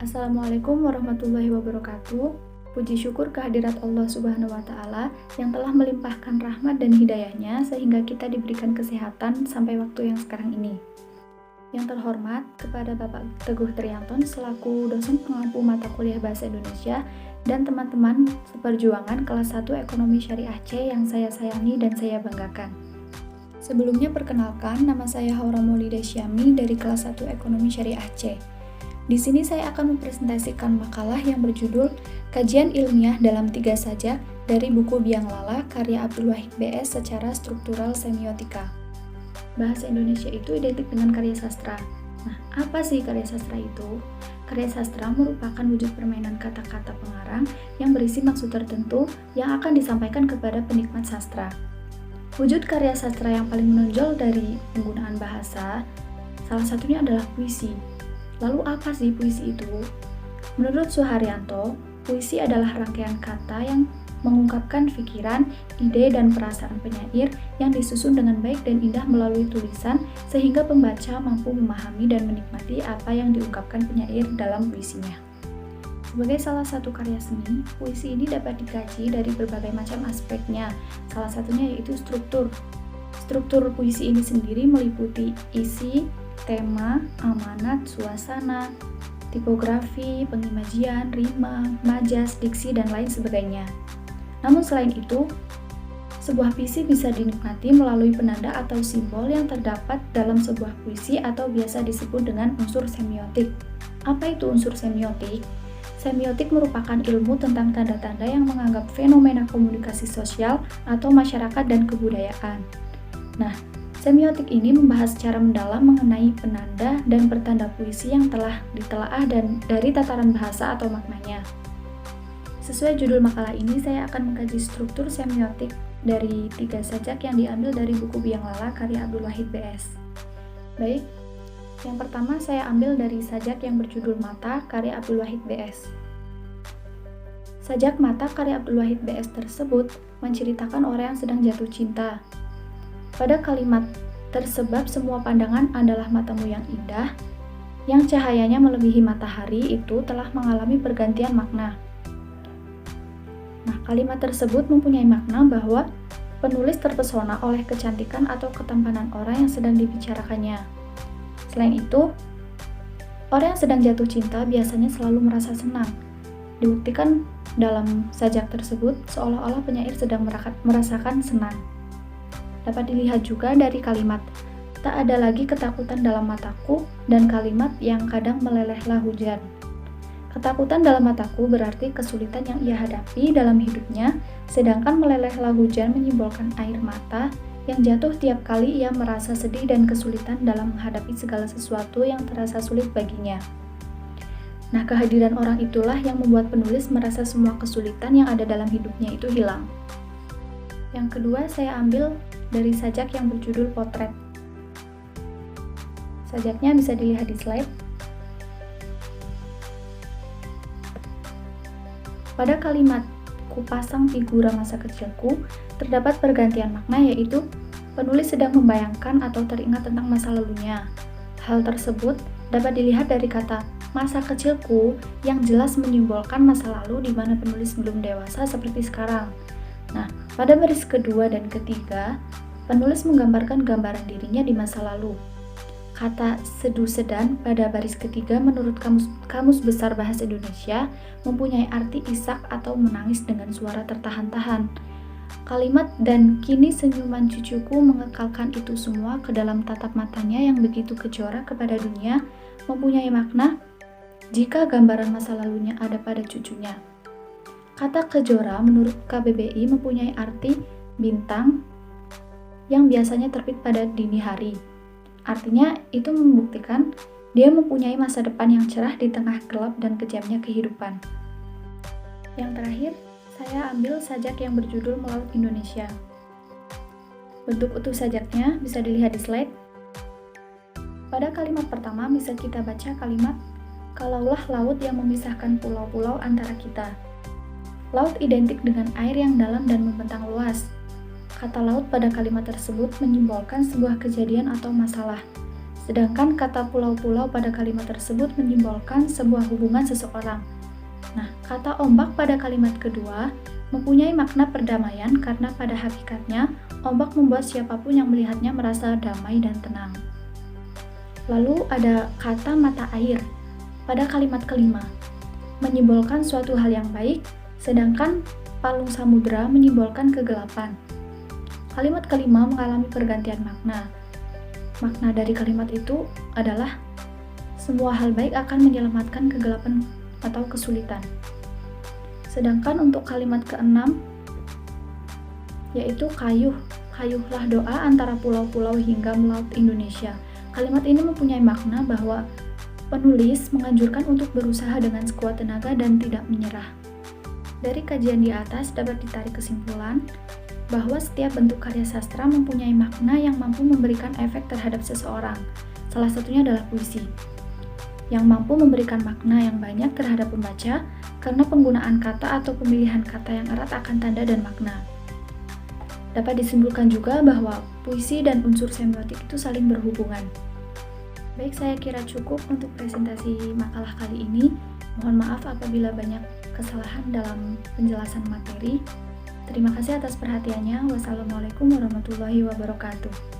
Assalamualaikum warahmatullahi wabarakatuh. Puji syukur kehadirat Allah Subhanahu wa Ta'ala yang telah melimpahkan rahmat dan hidayahnya sehingga kita diberikan kesehatan sampai waktu yang sekarang ini. Yang terhormat kepada Bapak Teguh Trianton selaku dosen pengampu mata kuliah Bahasa Indonesia dan teman-teman seperjuangan kelas 1 Ekonomi Syariah C yang saya sayangi dan saya banggakan. Sebelumnya perkenalkan, nama saya Haura Maulida Syami dari kelas 1 Ekonomi Syariah C. Di sini saya akan mempresentasikan makalah yang berjudul Kajian Ilmiah dalam 3 Sajak dari buku Biang Lala karya Abdul Wahid B.S. secara struktural semiotika. Bahasa Indonesia itu identik dengan karya sastra. Nah, apa sih karya sastra itu? Karya sastra merupakan wujud permainan kata-kata pengarang yang berisi maksud tertentu yang akan disampaikan kepada penikmat sastra. Wujud karya sastra yang paling menonjol dari penggunaan bahasa, salah satunya adalah puisi. Lalu apa sih puisi itu? Menurut Suharyanto, puisi adalah rangkaian kata yang mengungkapkan pikiran, ide, dan perasaan penyair yang disusun dengan baik dan indah melalui tulisan sehingga pembaca mampu memahami dan menikmati apa yang diungkapkan penyair dalam puisinya. Sebagai salah satu karya seni, puisi ini dapat dikaji dari berbagai macam aspeknya. Salah satunya yaitu struktur. Struktur puisi ini sendiri meliputi isi, tema, amanat, suasana, tipografi, pengimajian, rima, majas, diksi, dan lain sebagainya. Namun selain itu, sebuah puisi bisa dinikmati melalui penanda atau simbol yang terdapat dalam sebuah puisi atau biasa disebut dengan unsur semiotik. Apa itu unsur semiotik? Semiotik merupakan ilmu tentang tanda-tanda yang menganggap fenomena komunikasi sosial atau masyarakat dan kebudayaan. Nah, semiotik ini membahas secara mendalam mengenai penanda dan pertanda puisi yang telah ditelaah dan dari tataran bahasa atau maknanya. Sesuai judul makalah ini, saya akan mengkaji struktur semiotik dari 3 sajak yang diambil dari buku Biang Lala karya Abdul Wahid B.S. Baik, yang pertama saya ambil dari sajak yang berjudul Mata karya Abdul Wahid B.S. Sajak Mata karya Abdul Wahid B.S. tersebut menceritakan orang yang sedang jatuh cinta. Pada kalimat tersebab semua pandangan adalah matamu yang indah, yang cahayanya melebihi matahari itu telah mengalami pergantian makna. Nah, kalimat tersebut mempunyai makna bahwa penulis terpesona oleh kecantikan atau ketampanan orang yang sedang dibicarakannya. Selain itu, orang yang sedang jatuh cinta biasanya selalu merasa senang. Dibuktikan dalam sajak tersebut seolah-olah penyair sedang merasakan senang. Dapat dilihat juga dari kalimat, tak ada lagi ketakutan dalam mataku, dan kalimat yang kadang melelehlah hujan. Ketakutan dalam mataku berarti kesulitan yang ia hadapi dalam hidupnya, sedangkan melelehlah hujan menyimbolkan air mata yang jatuh tiap kali ia merasa sedih dan kesulitan dalam menghadapi segala sesuatu yang terasa sulit baginya. Nah, kehadiran orang itulah yang membuat penulis merasa semua kesulitan yang ada dalam hidupnya itu hilang. Yang kedua, saya ambil dari sajak yang berjudul Potret. Sajaknya bisa dilihat di slide. Pada kalimat "Kupasang figura masa kecilku" terdapat pergantian makna, yaitu penulis sedang membayangkan atau teringat tentang masa lalunya. Hal tersebut dapat dilihat dari kata "masa kecilku" yang jelas menyimbolkan masa lalu di mana penulis belum dewasa seperti sekarang. Nah, pada baris kedua dan ketiga, penulis menggambarkan gambaran dirinya di masa lalu. Kata sedu sedan pada baris ketiga menurut Kamus Besar Bahasa Indonesia mempunyai arti isak atau menangis dengan suara tertahan-tahan. Kalimat "dan kini senyuman cucuku mengekalkan itu semua ke dalam tatap matanya yang begitu kejora kepada dunia" mempunyai makna jika gambaran masa lalunya ada pada cucunya. Kata kejora menurut KBBI mempunyai arti bintang yang biasanya terbit pada dini hari. Artinya, itu membuktikan dia mempunyai masa depan yang cerah di tengah gelap dan kejamnya kehidupan. Yang terakhir, saya ambil sajak yang berjudul Melaut Indonesia. Bentuk utuh sajaknya bisa dilihat di slide. Pada kalimat pertama bisa kita baca kalimat "Kalaulah laut yang memisahkan pulau-pulau antara kita". Laut identik dengan air yang dalam dan membentang luas. Kata laut pada kalimat tersebut menyimbolkan sebuah kejadian atau masalah. Sedangkan kata pulau-pulau pada kalimat tersebut menyimbolkan sebuah hubungan seseorang. Nah, kata ombak pada kalimat kedua mempunyai makna perdamaian karena pada hakikatnya ombak membuat siapapun yang melihatnya merasa damai dan tenang. Lalu ada kata mata air pada kalimat kelima, menyimbolkan suatu hal yang baik, sedangkan palung samudra menyimbolkan kegelapan. Kalimat kelima mengalami pergantian makna. Makna dari kalimat itu adalah semua hal baik akan menyelamatkan kegelapan atau kesulitan. Sedangkan untuk kalimat keenam, yaitu kayuhlah doa antara pulau-pulau hingga melaut Indonesia. Kalimat ini mempunyai makna bahwa penulis menganjurkan untuk berusaha dengan sekuat tenaga dan tidak menyerah. Dari kajian di atas dapat ditarik kesimpulan bahwa setiap bentuk karya sastra mempunyai makna yang mampu memberikan efek terhadap seseorang. Salah satunya adalah puisi, yang mampu memberikan makna yang banyak terhadap pembaca karena penggunaan kata atau pemilihan kata yang erat akan tanda dan makna. Dapat disimpulkan juga bahwa puisi dan unsur semiotik itu saling berhubungan. Baik, saya kira cukup untuk presentasi makalah kali ini. Mohon maaf apabila banyak kesalahan dalam penjelasan materi. Terima kasih atas perhatiannya. Wassalamualaikum warahmatullahi wabarakatuh.